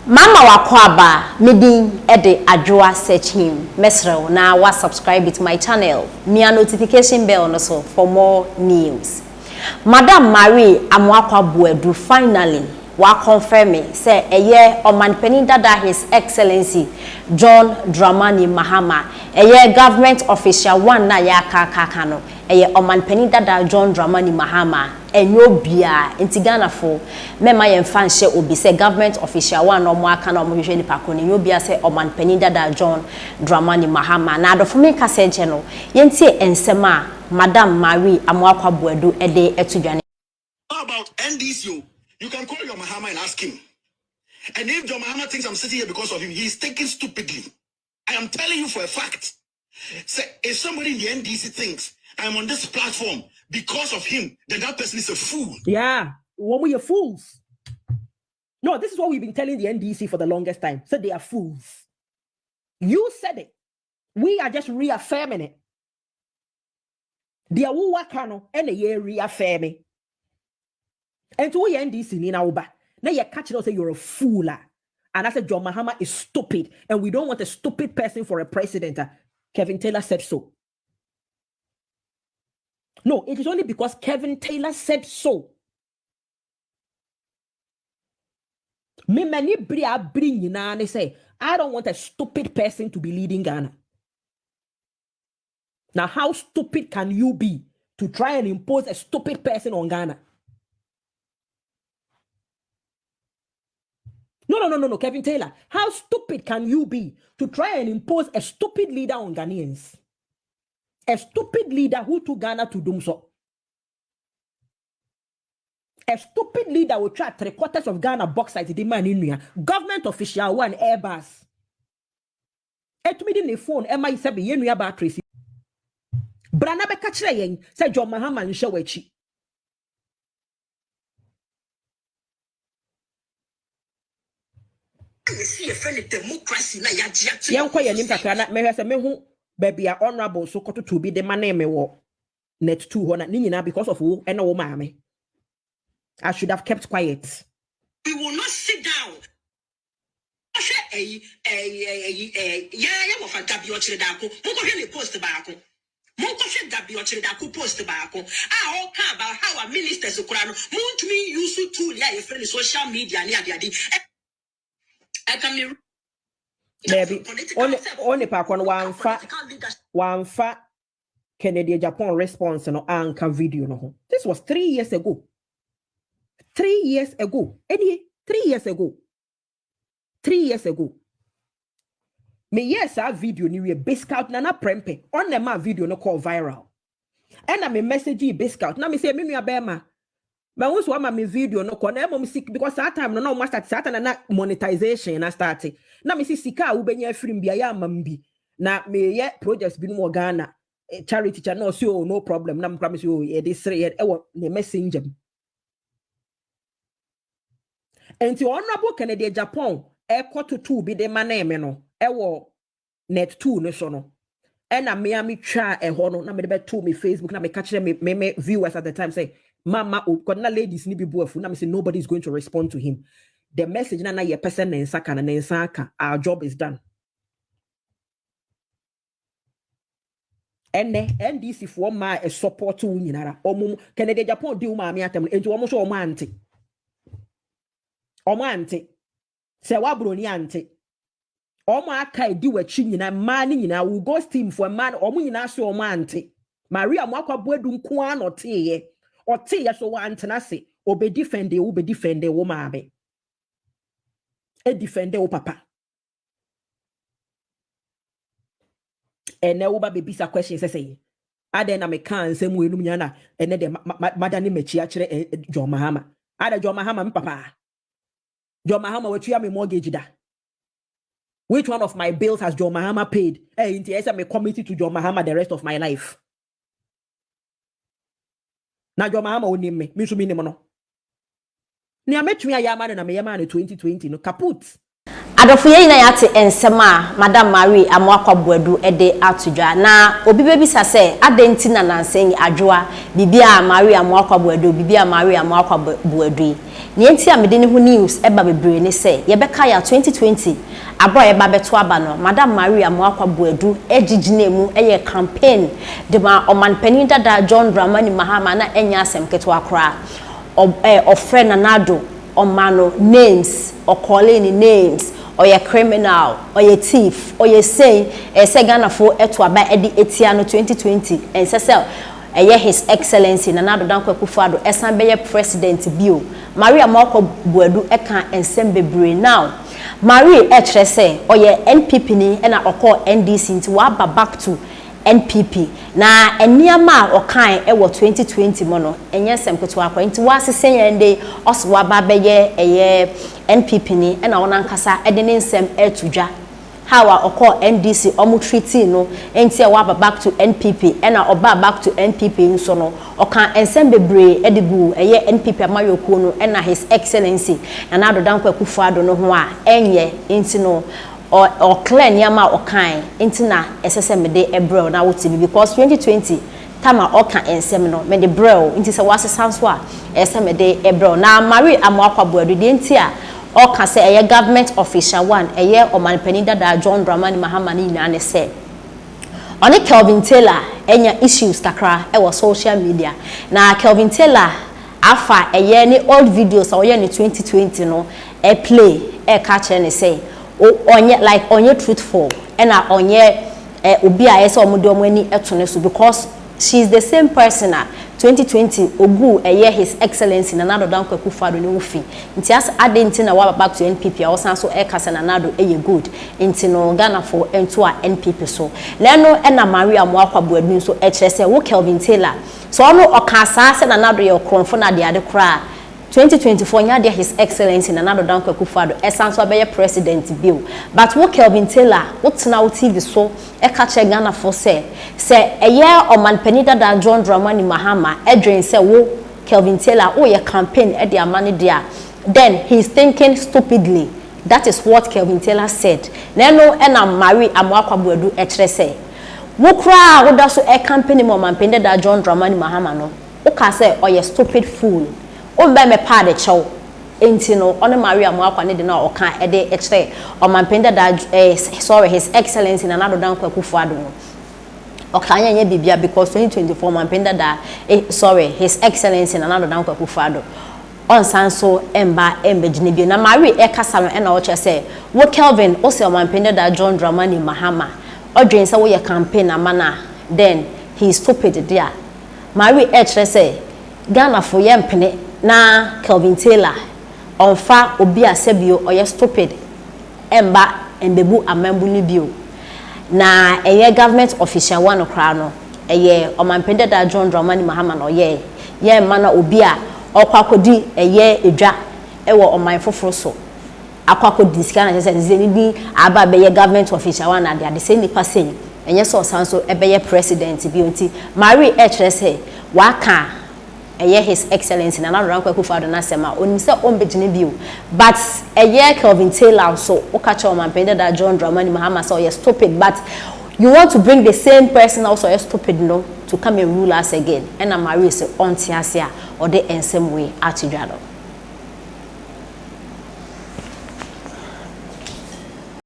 Mama wakwaba medin ede adwoa search him mesrew na wa subscribe to my channel mia notification bell no so for more news. Madam Marie Amwakwa Buedu finally wa confirm say eye omanpeni dada His Excellency John Dramani Mahama eye government official one na ya kaka no eye omanpeni dada John Dramani Mahama enyo bia intigana fo mema ye mfa nhye obi say government official one no mo aka na mo hwehwe ni pako ne enyo bia say omanpeni dada John Dramani Mahama na adofo me ka se nche no yentie ensema Madam Marie Amwakwa Buedu ede etudwane. How about NDCO? You can call your Mahama and ask him. And if John Mahama thinks I'm sitting here because of him, he's thinking stupidly. I am telling you for a fact. Say, if somebody in the NDC thinks I'm on this platform because of him, then that person is a fool. Yeah, when we are fools. No, this is what we've been telling the NDC for the longest time. So they are fools. You said it. We are just reaffirming it. They are wakano and they reaffirming. And to we NDC ni na uba. Now you catch it, say you're a fool. And I said John Mahama is stupid. And we don't want a stupid person for a president. Kevin Taylor said so. No, it is only because Kevin Taylor said so. Me many bring na and say, I don't want a stupid person to be leading Ghana. Now, how stupid can you be to try and impose a stupid person on Ghana? No, Kevin Taylor. How stupid can you be to try and impose a stupid leader on Ghanaians? A stupid leader who took Ghana to doom so. A stupid leader will try 3/4 of Ghana bauxite the man in government official one Airbus. Etumidi ne phone Emma isabe yenua battery. Brana be kachire yen say John Mahama nhwe wachi. See a friend of democracy na ya Yankwa yanim kakra na mehwe se mehu baby a honorable so koto to be the man me wo net 2 ho na ni nyina because of wo ena wo maame. I should have kept quiet. We will not sit down. Yeah, what Dabi Ochredako, Moko post baako. Moko Dabi Ochredako post baako. I all care about how our ministers Ukrano, Moon to me use to yeah, friend social media near the I can Baby, only pack on one fat Kennedy Japan response no anchor video no. This was 3 years ago. 3 years ago. Any 3 years ago. 3 years ago. Me yes, our video ni we biscout na prempe. On the ma video no call viral. And I me message biscout. Na me say me nua bema. But once one my video no call na me sick because that time no ma start na monetization na start. Na me see sika u benya film bia ya mambi. Na me ye projects bi no Ghana charity channel so no problem. Na me promise you e this three e the messenger. And the honorable Kennedy Japan to 2 be the man name no ewo net 2 no so no and a Miami try e ho no na me be to me Facebook na me catch them me viewers at the time say mama o na ladies ni bi boafu na me say nobody is going to respond to him. The message na ye person na nsaka na nsaka, our job is done. And NDC for ma a support to nyinara omum Kennedy Japan di ma mi atem enti omo so omo anti omo anti se wabro ni anti omo aka di wachi nyina ma ni nyina will go steam for man omo nyina so omo anti Maria Amwakwa Buedu nko an oteye so wa antena se obe defend wo maabe e defend wo papa ene wo ba bebisa question say ade na me kan nsem we num nyana ene de madani machi a kire John Mahama ade John Mahama me papa John Mahama wetua me mortgage da. Which one of my bills has John Mahama paid? Hey, I'm committed to John Mahama the rest of my life. Now John Mahama will name me. Me so me name no. Ni ametumi ayama na me yama 2020 no kaput. adofo ye na yate ensem a Madam Mary Amoakwa Buadu ede atudwa na obi bebisa se adenti na nansen adwoa bibia Mary Amoakwa Buadu bibia Mary Amoakwa Buadu ni enti a mede ne ho news eba bebre ne se ye beka ya 2020 abo ye ba beto aba no Madam Mary Amoakwa Buadu ejigine mu eye campaign de ma omanpani dada John Dramani Mahama na enya asem keto akra friend Nanado omano names or calling names or your criminal or your thief or your say Ghana for eto aba edi etiano 2020 and say his excellency Nanado Dankwa Akufo-Addo esan beye president bio Maria Amoakwa Buadu eka ensem bebre now Marie etre say oye NPP ni na okọ NDC nti wa back to NPP na eniama okan ewo 2020 mo no enye semketo akwa nti wa sesen yende oso wa ba beye NPP ni na wona nkasa ede ne nsem etudwa hawa okọ NDC omu treaty no enti wa back to NPP na oba back to NPP nso no okan ensem bebre edigu NPP amayokuo no na his excellency Nanado Dankwa Akufo-Addo no ho a enye enti no or clear nyama okan intina esese mede ebro na wotimi because 2020 tama okan ensem no mede bro inti se wase sanso a ese mede ebro na Mary Amoakwa Buadu de ntia oka se government official one omanpani dada John Dramani Mahama ni na ne se oni Kelvin Taylor enya issues kakra social media na Kelvin Taylor afa ni old videos a ni 2020 no play catch ne say onye truthful and onye obi a yesa omude omani etone so because she's the same person 2020 ogu his excellency Nanado Dankwa Akufo-Addo ne wofi nti as adenti na wa back to NPP a wosan so kasa Nanado good nti no Ghana for ento a NPP so leno na Mary Amoakwa Buadu so kire se wo Kelvin Taylor so ono okasa se Nanado ye okronfo na de ade kra 2024 nya his excellency Nanado Dankwa Akufo-Addo esanso abeye president bill but wo Kelvin Taylor wotena wo TV so kache Ghana for se omanpani dada John Dramani Mahama edwen se wo Kelvin Taylor ye campaign de amane dia then he's thinking stupidly. That is what Kelvin Taylor said. Neno na Mary Amoakwa Buadu kire se wo kra wo da so campaign mo omanpani dada John Dramani Mahama no wo ka se oye stupid fool ombe me pa de chew enti no ono Maria Amoakwa ne de na oka ede ekre omanpenda da sorry his excellency Nanado Dankwa Akufo-Addo no oka anya bibia because 2024 omanpenda da sorry his excellency Nanado Dankwa Akufo-Addo on sanso embe ginebio na Mary kasa no na o che say wo Kelvin o se omanpenda da John Dramani Mahama odwen say wo ye campaign amana then he is stupid there Mary kire say Ghana for yempene na Kelvin Taylor onfa obi asebio oye stupid emba embebu amambu ni bio na government official one okra no omanpende da John Dramani Mahama no ye mana obi a okwakodi edwa ewo oman foforo so akwakodi sika na se ni aba be government official one na de se nipa sen enye so sanso ebe president bio nti Mary kire se waka his excellency Nanado Dankwa Akufo-Addo na sema oni se ombegine bio but Kelvin Taylor so okacha omanpende da John Dramani Mahama so you stupid but you want to bring the same person also you stupid no to come and rule us again and Mary say on tiasia or the same way atidwado